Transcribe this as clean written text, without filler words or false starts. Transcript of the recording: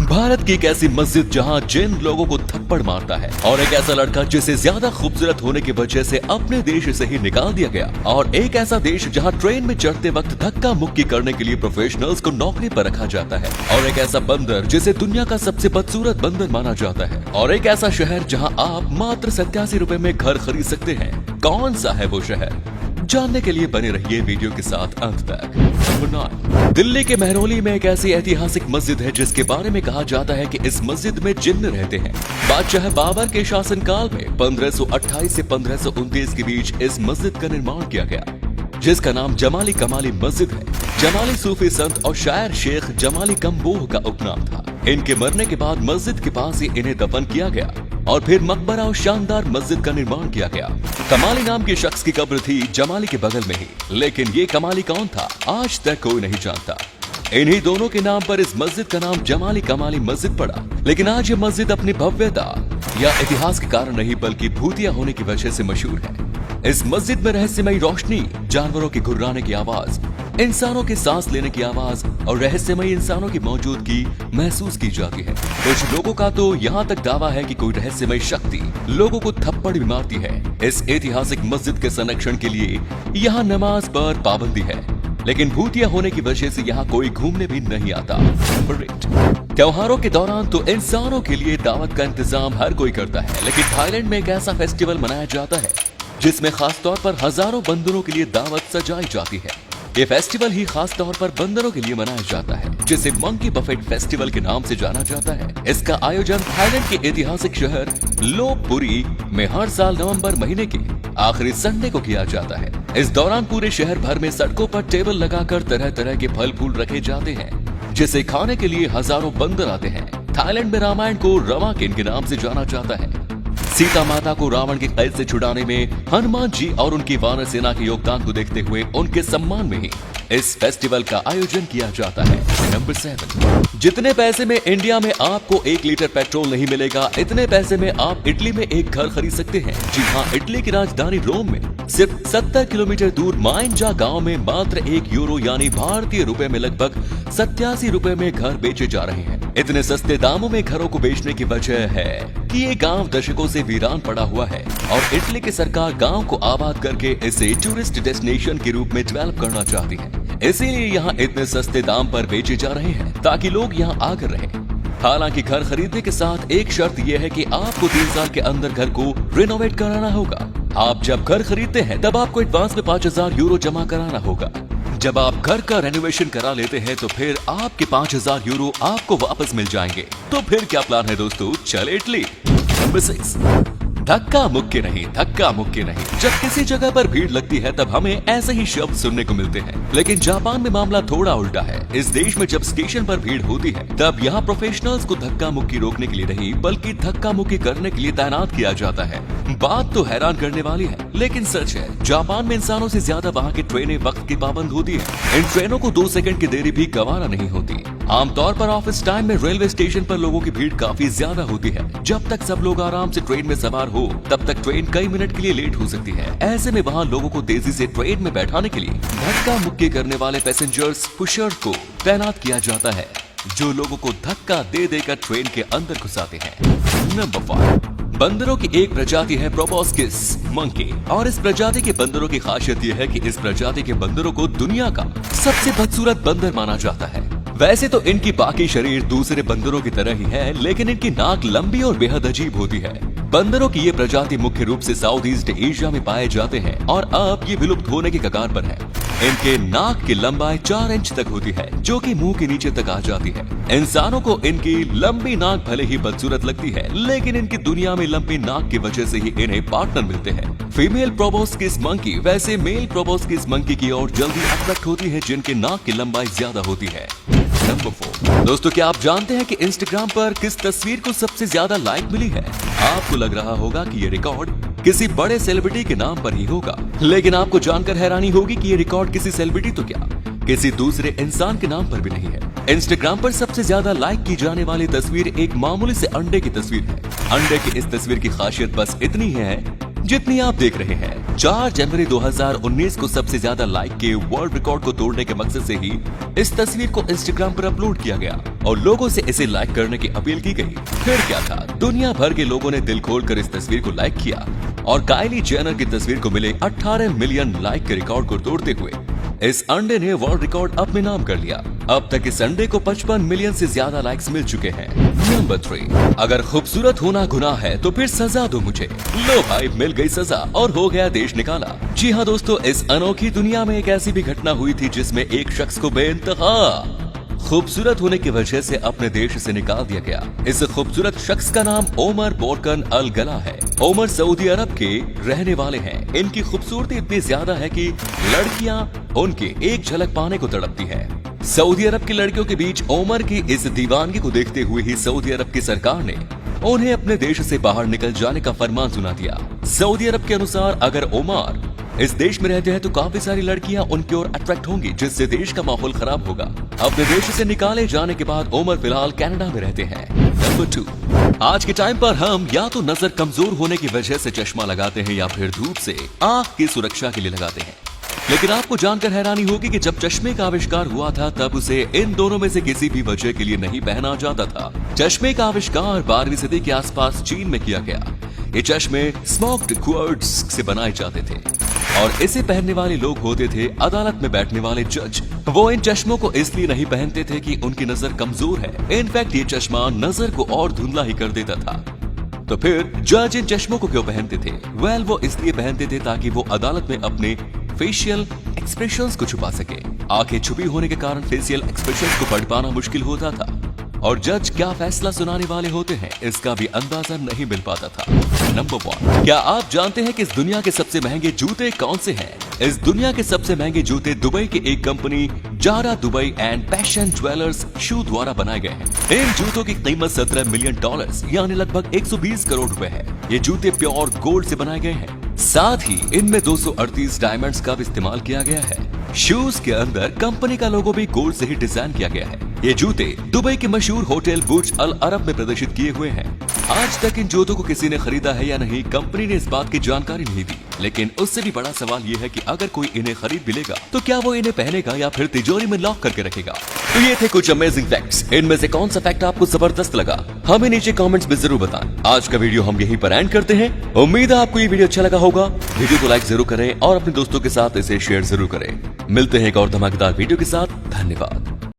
भारत की एक ऐसी मस्जिद जहां जिन लोगों को थप्पड़ मारता है, और एक ऐसा लड़का जिसे ज्यादा खूबसूरत होने की वजह से अपने देश से ही निकाल दिया गया, और एक ऐसा देश जहां ट्रेन में चढ़ते वक्त धक्का मुक्की करने के लिए प्रोफेशनल्स को नौकरी पर रखा जाता है, और एक ऐसा बंदर जिसे दुनिया का सबसे बदसूरत बंदर माना जाता है, और एक ऐसा शहर जहाँ आप मात्र 87 रुपए में घर खरीद सकते हैं। कौन सा है वो शहर? जानने के लिए बने रहिए वीडियो के साथ अंत तक। नंबर 9, दिल्ली के महरौली में एक ऐसी ऐतिहासिक मस्जिद है जिसके बारे में कहा जाता है कि इस मस्जिद में जिन्न रहते हैं। बादशाह बाबर के शासनकाल में 1528 से 1529 के बीच इस मस्जिद का निर्माण किया गया, जिसका नाम जमाली कमाली मस्जिद है। जमाली सूफी संत और शायर शेख जमाली कम्बोह का उपनाम था। इनके मरने के बाद मस्जिद के पास ही इन्हें दफन किया गया और फिर मकबरा और शानदार मस्जिद का निर्माण किया गया। कमाली नाम के शख्स की कब्र थी जमाली के बगल में ही, लेकिन ये कमाली कौन था आज तक कोई नहीं जानता। इन्हीं दोनों के नाम पर इस मस्जिद का नाम जमाली कमाली मस्जिद पड़ा। लेकिन आज ये मस्जिद अपनी भव्यता या इतिहास के कारण नहीं बल्कि भूतिया होने की वजह से मशहूर है। इस मस्जिद में रहस्यमयी रोशनी, जानवरों के घुर्राने की आवाज, इंसानों के सांस लेने की आवाज और रहस्यमयी इंसानों की मौजूदगी महसूस की जाती है। कुछ लोगों का तो यहाँ तक दावा है कि कोई रहस्यमयी शक्ति लोगों को थप्पड़ भी मारती है। इस ऐतिहासिक मस्जिद के संरक्षण के लिए यहाँ नमाज पर पाबंदी है, लेकिन भूतिया होने की वजह से यहाँ कोई घूमने भी नहीं आता। त्योहारों के दौरान तो इंसानों के लिए दावत का इंतजाम हर कोई करता है, लेकिन थाईलैंड में एक ऐसा फेस्टिवल मनाया जाता है जिसमें खास तौर पर हजारों बंदरों के लिए दावत सजाई जाती है। ये फेस्टिवल ही खास तौर पर बंदरों के लिए मनाया जाता है, जिसे मंकी बफेट फेस्टिवल के नाम से जाना जाता है। इसका आयोजन थाईलैंड के ऐतिहासिक शहर लोपबुरी में हर साल नवंबर महीने के आखिरी संडे को किया जाता है। इस दौरान पूरे शहर भर में सड़कों पर टेबल लगाकर तरह तरह के फल फूल रखे जाते हैं, जिसे खाने के लिए हजारों बंदर आते हैं। थाईलैंड में रामायण को रवाकिन के नाम से जाना जाता है। सीता माता को रावण की कैद से छुड़ाने में हनुमान जी और उनकी वानर सेना के योगदान को देखते हुए उनके सम्मान में ही इस फेस्टिवल का आयोजन किया जाता है। नंबर 7, जितने पैसे में इंडिया में आपको 1 लीटर पेट्रोल नहीं मिलेगा, इतने पैसे में आप इटली में एक घर खरीद सकते हैं। जी हाँ, इटली की राजधानी रोम में सिर्फ 70 किलोमीटर दूर माइंजा गांव में मात्र 1 यूरो यानी भारतीय रुपए में लगभग 87 रुपए में घर बेचे जा रहे हैं। इतने सस्ते दामों में घरों को बेचने की वजह है कि ये गांव दशकों से वीरान पड़ा हुआ है और इटली की सरकार गांव को आबाद करके इसे टूरिस्ट डेस्टिनेशन के रूप में डेवलप करना चाहती है। इसीलिए यहाँ इतने सस्ते दाम पर बेचे जा रहे हैं ताकि लोग यहाँ आकर रहें। हालांकि घर खरीदने के साथ एक शर्त यह है कि आपको 3 साल के अंदर घर को रिनोवेट कराना होगा। आप जब घर खरीदते हैं तब आपको एडवांस में 5000 यूरो जमा कराना होगा। जब आप घर का रेनोवेशन करा लेते हैं तो फिर आपके 5000 यूरो आपको वापस मिल जाएंगे। तो फिर क्या प्लान है दोस्तों, चले इटली। नंबर 6, धक्का मुक्की नहीं, धक्का मुक्की नहीं। जब किसी जगह पर भीड़ लगती है तब हमें ऐसे ही शब्द सुनने को मिलते हैं, लेकिन जापान में मामला थोड़ा उल्टा है। इस देश में जब स्टेशन पर भीड़ होती है तब यहाँ प्रोफेशनल्स को धक्का मुक्की रोकने के लिए नहीं बल्कि धक्का मुक्की करने के लिए तैनात किया जाता है। बात तो हैरान करने वाली है, लेकिन सच है। जापान में इंसानों से ज्यादा वहाँ की ट्रेनें वक्त की पाबंद होती है। इन ट्रेनों को 2 सेकंड की देरी भी गवारा नहीं होती। आमतौर पर ऑफिस टाइम में रेलवे स्टेशन पर लोगों की भीड़ काफी ज्यादा होती है। जब तक सब लोग आराम से ट्रेन में सवार हो तब तक ट्रेन कई मिनट के लिए लेट हो सकती है। ऐसे में वहाँ लोगों को तेजी से ट्रेन में बैठाने के लिए धक्का मुक्की करने वाले पैसेंजर्स पुशर को तैनात किया जाता है, जो लोगों को धक्का दे देकर ट्रेन के अंदर घुसाते हैं। नंबर 5, बंदरों की एक प्रजाति है प्रोबोस्किस मंकी, और इस प्रजाति के बंदरों की खासियत यह है कि इस प्रजाति के बंदरों को दुनिया का सबसे बदसूरत बंदर माना जाता है। वैसे तो इनकी बाकी शरीर दूसरे बंदरों की तरह ही है, लेकिन इनकी नाक लंबी और बेहद अजीब होती है। बंदरों की ये प्रजाति मुख्य रूप से साउथ ईस्ट एशिया में पाए जाते हैं और अब ये विलुप्त होने की कगार पर है। इनके नाक की लंबाई 4 इंच तक होती है, जो कि मुंह के नीचे तक आ जाती है। इंसानों को इनकी लंबी नाक भले ही बदसूरत लगती है, लेकिन इनकी दुनिया में लंबी नाक की वजह से ही इन्हें पार्टनर मिलते हैं। फीमेल प्रोबोस्किस मंकी वैसे मेल प्रोबोस्किस मंकी की ओर जल्दी अट्रैक्ट होती है, जिनके नाक की लंबाई ज्यादा होती है। नंबर 4, दोस्तों क्या आप जानते हैं कि इंस्टाग्राम पर किस तस्वीर को सबसे ज्यादा लाइक मिली है? आपको लग रहा होगा कि ये रिकॉर्ड किसी बड़े सेलिब्रिटी के नाम पर ही होगा, लेकिन आपको जानकर हैरानी होगी कि ये रिकॉर्ड किसी सेलिब्रिटी तो क्या किसी दूसरे इंसान के नाम पर भी नहीं है। इंस्टाग्राम पर सबसे ज्यादा लाइक की जाने वाली तस्वीर एक मामूली से अंडे की तस्वीर है। अंडे की इस तस्वीर की खासियत बस इतनी है जितनी आप देख रहे हैं। 4 जनवरी 2019 को सबसे ज्यादा लाइक के वर्ल्ड रिकॉर्ड को तोड़ने के मकसद से ही इस तस्वीर को इंस्टाग्राम पर अपलोड किया गया और लोगों से इसे लाइक करने की अपील की गई। फिर क्या था, दुनिया भर के लोगों ने दिल खोलकर इस तस्वीर को लाइक किया और काइली जेनर की तस्वीर को मिले 18 मिलियन लाइक के रिकॉर्ड को तोड़ते हुए इस अंडे ने वर्ल्ड रिकॉर्ड अपने नाम कर लिया। अब तक इस अंडे को 55 मिलियन से ज्यादा लाइक्स मिल चुके हैं। नंबर 3, अगर खूबसूरत होना गुनाह है तो फिर सजा दो मुझे। लो भाई, मिल गई सजा और हो गया देश निकाला। जी हाँ दोस्तों, इस अनोखी दुनिया में एक ऐसी भी घटना हुई थी जिसमें एक शख्स को बेइंतहा खूबसूरत होने की वजह से अपने देश से निकाल दिया गया। इस खूबसूरत शख्स का नाम ओमर बोरकन अल गला है। ओमर सऊदी अरब के रहने वाले हैं। इनकी खूबसूरती इतनी ज्यादा है कि लड़कियां उनकी एक झलक पाने को तड़पती हैं। सऊदी अरब की लड़कियों के बीच ओमर की इस दीवानगी को देखते हुए ही सऊदी अरब की सरकार ने उन्हें अपने देश से बाहर निकल जाने का फरमान सुना दिया। सऊदी अरब के अनुसार अगर ओमर इस देश में रहते हैं तो काफी सारी लड़कियां उनकी ओर अट्रैक्ट होंगी, जिससे देश का माहौल खराब होगा। अपने देश से निकाले जाने के बाद ओमर फिलहाल कनाडा में रहते हैं। नंबर 2, आज के टाइम पर हम या तो नजर कमजोर होने की वजह से चश्मा लगाते हैं या फिर धूप से आंख की सुरक्षा के लिए लगाते हैं। लेकिन आपको जानकर हैरानी होगी कि जब चश्मे का आविष्कार हुआ था तब उसे इन दोनों में से किसी भी वजह के लिए नहीं पहना जाता था। चश्मे का आविष्कार 12वीं सदी के आसपास चीन में किया गया। ये चश्मे स्मोक्ड क्वार्ट्ज से बनाए जाते थे और इसे पहनने वाले लोग होते थे अदालत में बैठने वाले जज। वो इन चश्मों को इसलिए नहीं पहनते थे कि उनकी नजर कमजोर है। इनफैक्ट ये चश्मा नजर को और धुंधला ही कर देता था। तो फिर जज इन चश्मों को क्यों पहनते थे? वेल, वो इसलिए पहनते थे ताकि वो अदालत में अपने फेशियल एक्सप्रेशंस को छुपा सके। आंखें छुपी होने के कारण फेशियल एक्सप्रेशंस को पढ़ पाना मुश्किल होता था और जज क्या फैसला सुनाने वाले होते हैं इसका भी अंदाजा नहीं मिल पाता था। नंबर 1, क्या आप जानते हैं कि इस दुनिया के सबसे महंगे जूते कौन से हैं? इस दुनिया के सबसे महंगे जूते दुबई की एक company Zara Dubai and passion jewellers shoe द्वारा बनाए गए हैं। इन जूतों की कीमत $17 मिलियन यानी लगभग 120 करोड़ रुपए है। ये जूते प्योर गोल्ड से बनाए गए हैं। साथ ही इनमें 238 डायमंड्स का भी इस्तेमाल किया गया है। शूज के अंदर कंपनी का लोगो भी गोल्ड से ही डिजाइन किया गया है। ये जूते दुबई के मशहूर होटल बुर्ज अल अरब में प्रदर्शित किए हुए हैं। आज तक इन जूतों को किसी ने खरीदा है या नहीं, कंपनी ने इस बात की जानकारी नहीं दी। लेकिन उससे भी बड़ा सवाल ये है कि अगर कोई इन्हें खरीद भी लेगा तो क्या वो इन्हें पहनेगा या फिर तिजोरी में लॉक करके रखेगा। तो ये थे कुछ अमेजिंग फैक्ट्स। इनमें से कौन सा फैक्ट आपको जबरदस्त लगा, हमें नीचे कमेंट्स में जरूर बताएं। आज का वीडियो हम यहीं पर एंड करते हैं। उम्मीद है आपको ये वीडियो अच्छा लगा होगा। वीडियो को लाइक जरूर करें और अपने दोस्तों के साथ इसे शेयर जरूर करें। मिलते हैं एक और धमाकेदार वीडियो के साथ। धन्यवाद।